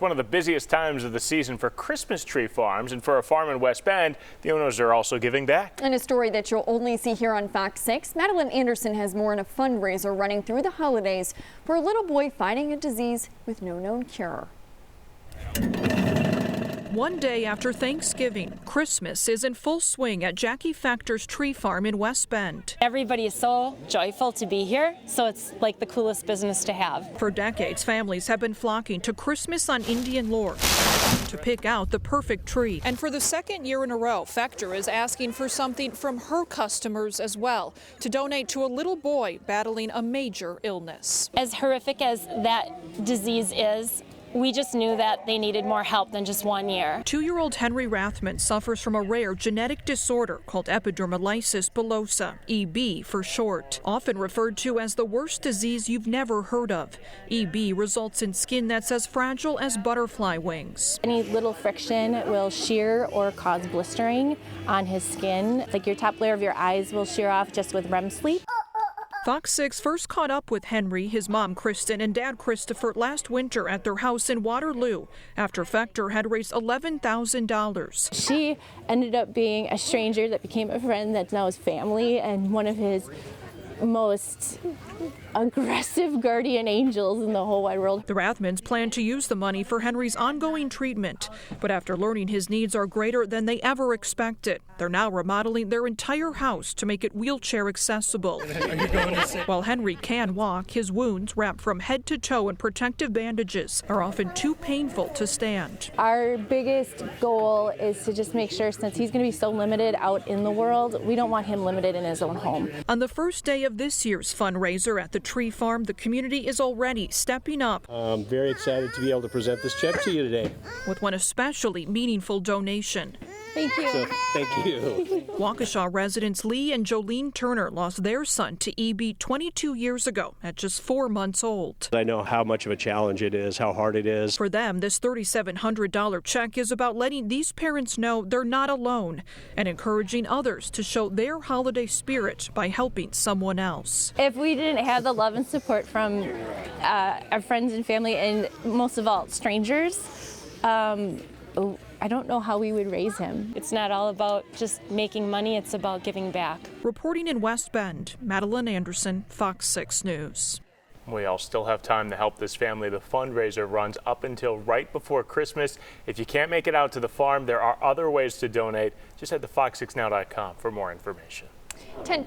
One of the busiest times of the season for Christmas tree farms, and for a farm in West Bend, the owners are also giving back. In a story that you'll only see here on Fox 6, Madeline Anderson has more on a fundraiser running through the holidays for a little boy fighting a disease with no known cure. One day after Thanksgiving, Christmas is in full swing at Jackie Factor's tree farm in West Bend. Everybody is so joyful to be here, so it's like the coolest business to have. For decades, families have been flocking to Christmas on Indian Lore to pick out the perfect tree. And for the second year in a row, Factor is asking for something from her customers as well, to donate to a little boy battling a major illness. As horrific as that disease is, we just knew that they needed more help than just 1 year. 2-year-old Henry Rathman suffers from a rare genetic disorder called epidermolysis bullosa, EB for short, often referred to as the worst disease you've never heard of. EB results in skin that's as fragile as butterfly wings. Any little friction will shear or cause blistering on his skin. Like your top layer of your eyes will shear off just with REM sleep. Fox 6 first caught up with Henry, his mom Kristen, and dad Christopher last winter at their house in Waterloo after Factor had raised $11,000. She ended up being a stranger that became a friend that's now his family and one of his most aggressive guardian angels in the whole wide world. The Rathmans plan to use the money for Henry's ongoing treatment, but after learning his needs are greater than they ever expected, they're now remodeling their entire house to make it wheelchair accessible. While Henry can walk, his wounds, wrapped from head to toe in protective bandages, are often too painful to stand. Our biggest goal is to just make sure, since he's going to be so limited out in the world, we don't want him limited in his own home. On the first day of this year's fundraiser at the tree farm, the community is already stepping up. I'm very excited to be able to present this check to you today. With one especially meaningful donation. Thank you. So, thank you. Waukesha residents Lee and Jolene Turner lost their son to EB 22 years ago at just 4 months old. I know how much of a challenge it is, how hard it is. For them, this $3,700 check is about letting these parents know they're not alone and encouraging others to show their holiday spirit by helping someone else. If we didn't have the love and support from our friends and family, and most of all, strangers, I don't know how we would raise him. It's not all about just making money, it's about giving back. Reporting in West Bend, Madeline Anderson, Fox 6 News. We all still have time to help this family. The fundraiser runs up until right before Christmas. If you can't make it out to the farm, there are other ways to donate. Just head to fox6now.com for more information. 10